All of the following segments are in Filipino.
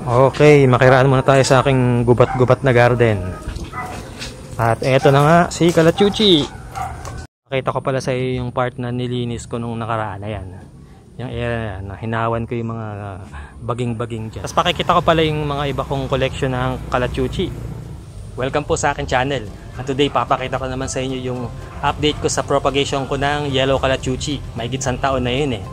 Okay, makiraan muna tayo sa aking gubat-gubat na garden. At eto na nga, si Kalachuchi. Nakita ko pala sa iyo yung part na nilinis ko nung nakaraan. Ayan, yung area na hinawan ko yung mga baging-baging dyan. Tapos pakikita ko pala yung mga iba kong collection ng Kalachuchi. Welcome po sa akin channel. At today, papakita ko naman sa inyo yung update ko sa propagation ko ng Yellow Kalachuchi. Mahigit 1 taon na yun eh.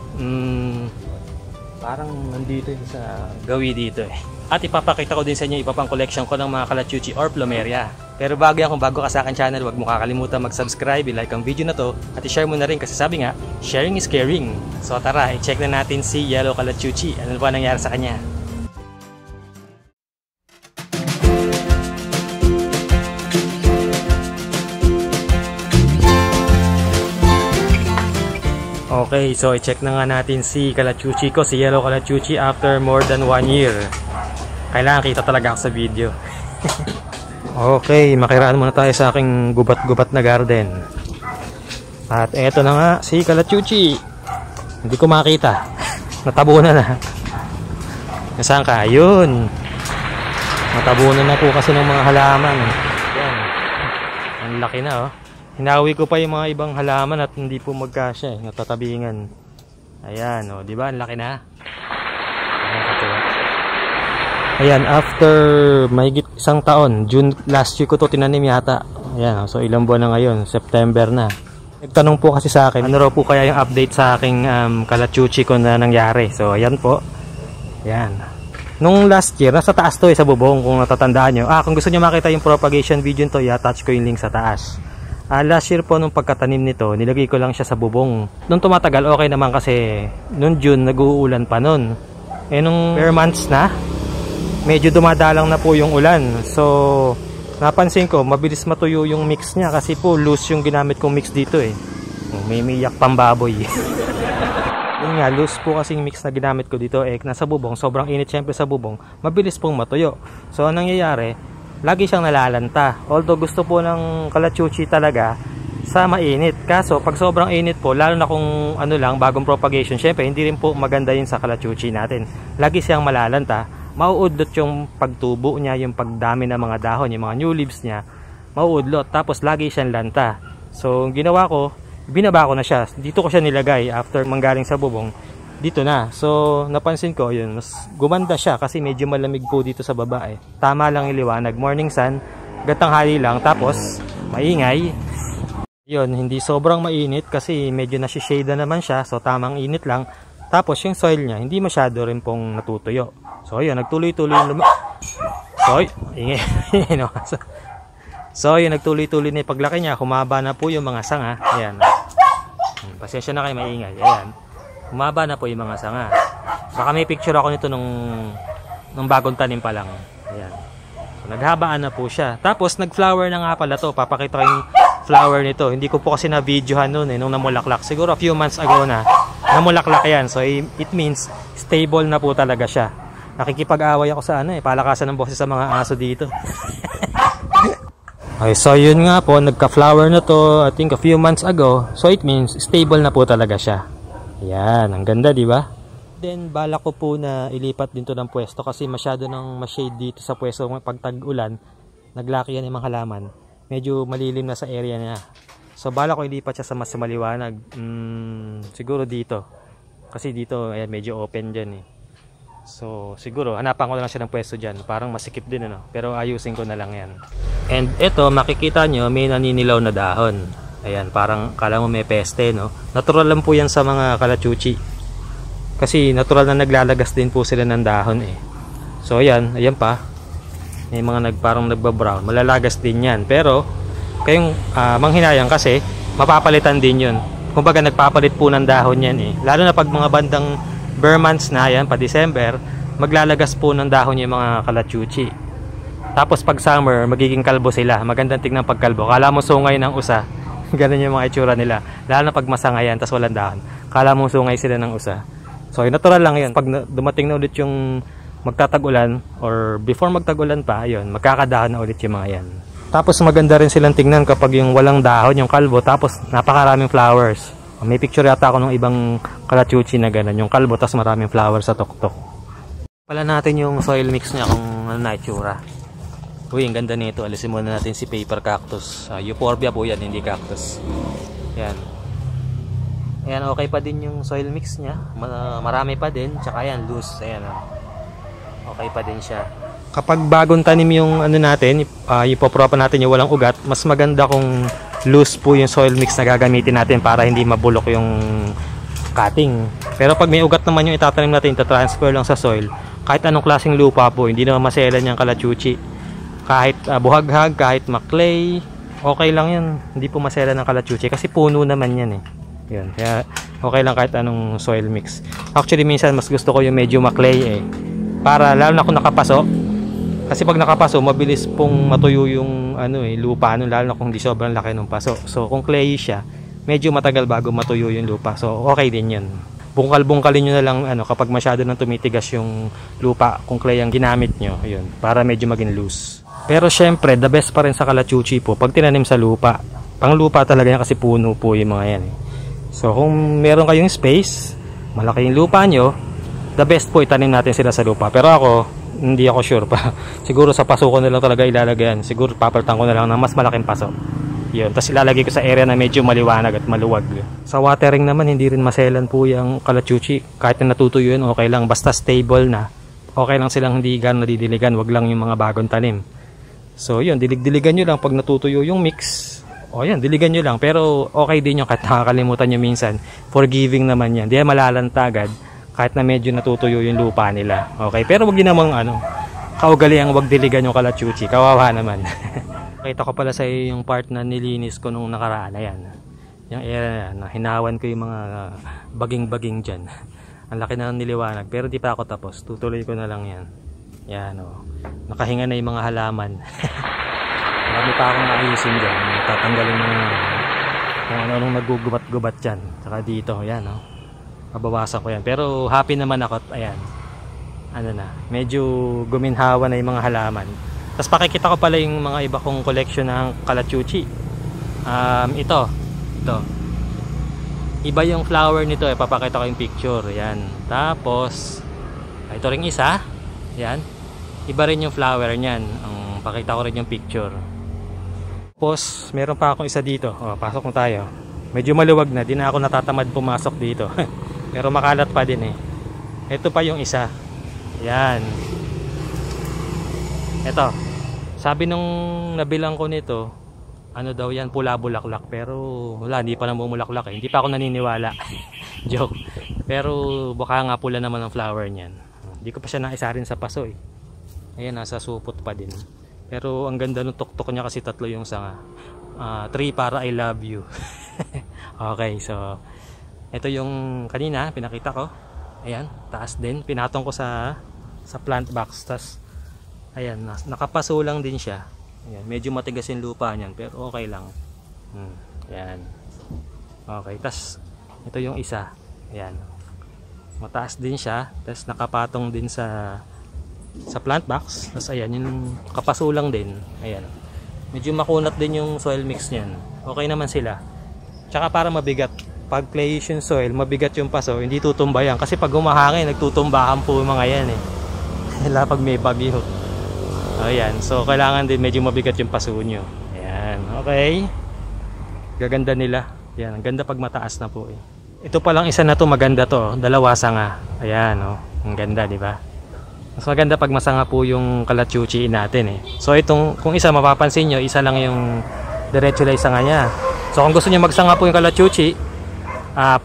Parang nandito yun sa gawi dito eh. At ipapakita ko din sa inyo iba pang collection ko ng mga Kalachuchi or Plumeria. Pero kung bago ka sa akin channel, huwag mo kakalimutan mag-subscribe, i-like ang video na to, at i-share mo na rin kasi sabi nga, sharing is caring. So tara, i-check na natin si Yellow Kalachuchi. Ano ba nangyari sa kanya? Okay, so i-check na nga natin si Kalachuchi ko, si Yellow Kalachuchi after more than 1 year. Kailangan kita talaga ako sa video. Okay, makiraan muna tayo sa aking gubat-gubat na garden. At eto na nga, si Kalachuchi. Hindi ko makita. Natabunan na. Nasaan ka? Ayun. Natabunan na po kasi ng mga halaman. Yan. Ang laki na oh. Hinawi ko pa yung mga ibang halaman at hindi po magkasya eh, natatabingan. Ayan, oh, di ba? Ang laki na. Ayan, after mahigit 1 taon, June last year ko to tinanim yata. Ayan, so ilang buwan na ngayon, September na. Nagtanong po kasi sa akin, ano raw po kaya yung update sa aking Kalachuchi ko na nangyari. So ayan po. Ayan. Nung last year, nasa taas to eh, sa bubong kung natatandaan nyo. Kung gusto nyo makita yung propagation video nito, i-attach ko yung link sa taas. Last year po nung pagkatanim nito, nilagay ko lang siya sa bubong. Nung tumatagal, okay naman kasi nung June, nag-uulan pa nun. Eh nung bare months na, medyo dumadalang na po yung ulan. So, napansin ko, mabilis matuyo yung mix niya kasi po loose yung ginamit kong mix dito eh. May miyak pambaboy. Yun nga, loose po kasing mix na ginamit ko dito eh, nasa bubong, sobrang init syempre sa bubong, mabilis pong matuyo. So, anong nangyayari? Lagi siyang nalalanta. Although gusto po ng Kalachuchi talaga sa mainit. Kaso pag sobrang init po, lalo na kung ano lang, bagong propagation, syempre hindi rin po maganda yun sa Kalachuchi natin. Lagi siyang malalanta. Mauudlot yung pagtubo niya, yung pagdami ng mga dahon, yung mga new leaves niya. Mauudlot. Tapos lagi siyang lanta. So ginawa ko, binaba ko na siya. Dito ko siya nilagay after manggaling sa bubong. Dito na. So, napansin ko, yun, mas gumanda siya kasi medyo malamig po dito sa baba eh. Tama lang yung liwanag. Morning sun, gatanghali lang. Tapos, maingay. Yun, hindi sobrang mainit kasi medyo nasi-shade na naman siya. So, tamang init lang. Tapos, yung soil niya, hindi masyado rin pong natutuyo. So, yun, nagtuloy-tuloy ingay. So, yun, nagtuloy-tuloy na yung paglaki niya. Humaba na po yung mga sanga. Ayan. Pasensya na kayo, maingay. Ayan. Umaba na po yung mga sanga. Baka may picture ako nito nung bagong tanim pa lang. Ayan. So, naghabaan na po siya. Tapos nag-flower na nga pala to. Papakita ko yung flower nito. Hindi ko po kasi na-videohan noon eh, nung namulaklak. Siguro a few months ago na namulaklak yan. So it means stable na po talaga siya. Nakikipag-away ako sa palakasan ng boses sa mga aso dito. Okay, so yun nga po, nagka-flower na to I think a few months ago. So it means stable na po talaga siya. Yan, ang ganda, di ba? Then balak ko po na ilipat din to ng pwesto kasi masyado nang ma-shade dito sa pwesto pag tag-ulan. Naglaki yan yung mga halaman. Medyo malilim na sa area niya. So balak ko ilipat siya sa mas maliwanag. Siguro dito. Kasi dito ayan, medyo open dyan eh. So siguro hanapan ko na lang siya ng pwesto dyan. Parang masikip din ano. Pero ayusin ko na lang yan. And ito makikita nyo may naninilaw na dahon. Ayan, parang kala mo may peste, no? Natural lang po yan sa mga Kalachuchi. Kasi natural na naglalagas din po sila ng dahon eh. So ayan, ayan pa. May mga parang nagbabrown. Malalagas din yan. Pero, kayong manghinayang kasi, mapapalitan din yun. Kumbaga nagpapalit po ng dahon yan eh. Lalo na pag mga bandang bare months na, yan, pa December, maglalagas po ng dahon yung mga Kalachuchi. Tapos pag summer, magiging kalbo sila. Magandang tignan pagkalbo. Kala mo sungay ng usa. Ganun yung mga itsura nila. Lalo na pag masangayan, tas walang dahon. Kala mo sungay sila ng usa. So, natural lang yun. Pag dumating na ulit yung magtatag-ulan, or before magtag-ulan pa, ayun, magkakadahon na ulit yung mga yan. Tapos maganda rin silang tingnan kapag yung walang dahon, yung kalbo, tapos napakaraming flowers. May picture yata ako ng ibang Kalachuchi na ganun, yung kalbo, tapos maraming flowers sa tuktok. Pala natin yung soil mix niya kung ano na itsura. Uy, ang ganda nito. Alisin muna natin si paper cactus. Euphorbia po yan, hindi cactus. Yan. Ayan, okay pa din yung soil mix niya. Marami pa din. Tsaka yan, loose. Ayan, okay pa din siya. Kapag bagong tanim yung ano natin, ipopropa natin yung walang ugat, mas maganda kung loose po yung soil mix na gagamitin natin para hindi mabulok yung cutting. Pero pag may ugat naman yung itatanim natin, itatransfer lang sa soil, kahit anong klaseng lupa po, hindi naman maselan yung kalachuchi. Kahit buhaghag, kahit maklay, okay lang yan. Hindi po maselan ng kalachuchi kasi puno naman yan eh. Yun. Kaya okay lang kahit anong soil mix. Actually minsan mas gusto ko yung medyo maklay eh. Para lalo na kung nakapaso. Kasi pag nakapaso, mabilis pong matuyo yung lupa, lalo na kung hindi sobrang laki ng paso. So kung clay siya, medyo matagal bago matuyo yung lupa. So okay din yun. Bungkal-bungkalin nyo na lang kapag masyado nang tumitigas yung lupa, kung clay ang ginamit nyo, yun, para medyo maging loose. Pero syempre, the best pa rin sa kalachuchi po, pag tinanim sa lupa. Pang lupa talaga yan kasi puno po yung mga yan. So kung meron kayong space, malaki yung lupa nyo, the best po itanim natin sila sa lupa. Pero ako, hindi ako sure pa. Siguro sa paso ko na lang talaga ilalagyan. Siguro papalitan ko na lang ng mas malaking paso. Yun, tapos ilalagay ko sa area na medyo maliwanag at maluwag. Sa watering naman, hindi rin maselan po yung kalachuchi. Kahit na natutuyo yun, okay lang. Basta stable na. Okay lang silang hindi gano'n nadidiligan. Wag lang yung mga bagong tanim. So yun, dilig-diligan nyo lang pag natutuyo yung mix. O yan, diligan nyo lang. Pero okay din yung kahit nakakalimutan nyo minsan. Forgiving naman yan. Di malalanta agad. Kahit na medyo natutuyo yung lupa nila. Okay, pero wag din namang kaugaliang wag diligan yung kalachuchi. Kawawa naman. Kita ko pala sa iyo yung part na nilinis ko nung nakaraan. Ayan. Yung area na hinawan ko yung mga baging-baging dyan. Ang laki na ng niliwanag. Pero di pa ako tapos. Tutuloy ko na lang yan. Yan o. Nakahinga na yung mga halaman. Marami pa akong ayusin dyan. Tatanggalin yung kung ano-anong nagugubat-gubat dyan. Saka dito. Yan o. Mabawasan ko yan. Pero happy naman ako. Ayan. Medyo guminhawa na yung mga halaman. Tapos pakikita ko pala yung mga iba kong collection ng kalachuchi. Ito. Iba yung flower nito eh. Papakita ko yung picture. Yan. Tapos ito ring isa. Yan. Iba rin yung flower niyan. Pakita ko rin yung picture. Tapos meron pa akong isa dito. Pasok na tayo. Medyo maluwag na. Di na ako natatamad pumasok dito. Pero makalat pa din eh. Ito pa yung isa. Yan. Ito. Sabi nung nabilang ko nito, daw yan, pula bulaklak. Pero wala, hindi pa namumulaklak eh. Hindi pa ako naniniwala. Joke. Pero baka nga pula naman ang flower niyan. Hindi ko pa siya naisarin sa paso eh. Ayan, nasa supot pa din. Pero ang ganda ng tuktok niya kasi tatlo yung sanga. 3 para I love you. Okay, so ito yung kanina pinakita ko. Ayan, taas din. Pinatong ko sa plant box. Tas ayan, nakapaso lang din siya. Ayan, medyo matigas yung lupa niyan pero okay lang. Ayan. Okay, tas ito yung isa. Ayan. Mataas din siya, tas nakapatong din sa plant box. Tas ayan, yung kapaso lang din. Ayan. Medyo makunat din yung soil mix niyan. Okay naman sila. Tsaka para mabigat. Pag clayish yung soil, mabigat yung paso, hindi tutumba yan. Kasi pag humahangin, nagtutumbahan po yung mga yan eh. Lalo pag may bagyo. Ayan, so kailangan din medyo mabigat yung paso nyo. Ayan, okay. Gaganda nila. Ayan, ang ganda pag mataas na po eh. Ito palang isa na to, maganda to. Dalawa sanga. Ayan, ang ganda, di ba? Mas maganda pag masanga po yung kalachuchi natin eh. So itong, kung isa mapapansin nyo, isa lang yung diretso lang sanga niya. So kung gusto nyo magsanga po yung kalachuchi,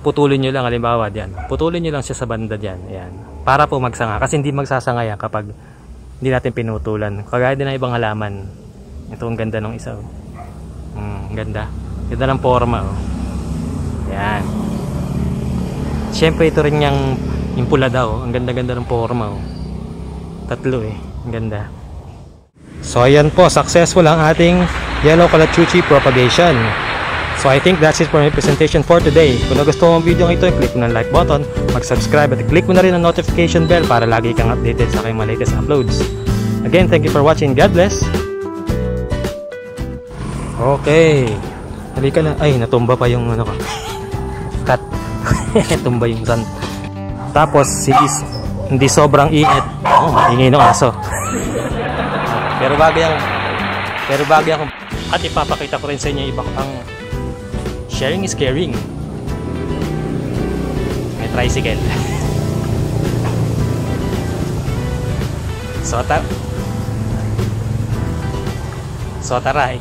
putulin nyo lang, halimbawa diyan. Putulin nyo lang siya sa banda diyan. Ayan. Para po magsanga. Kasi hindi magsasanga yan kapag hindi natin pinutulan. Kagaya din ng ibang halaman. Ito ang ganda ng isa. Ganda. Ganda ng forma. Ayan. Siyempre ito rin yung pula daw. Ang ganda-ganda ng forma. Tatlo eh. Ang ganda. So ayan po. Successful ang ating yellow kalachuchi propagation. So I think that's it for my presentation for today. Kung nagustuhan mo ang video ito, click mo ng like button, mag-subscribe at click mo na rin ang notification bell para lagi kang updated sa aking mga latest uploads. Again, thank you for watching. God bless! Okay. Halika na. Ay, natumba pa yung cut. Tumba yung sun. Tapos, hindi sobrang init. Oh, maingay ng aso. Pero bagay ang at ipapakita ko rin sa inyo iba ang sharing is caring. May tricycle. So tara.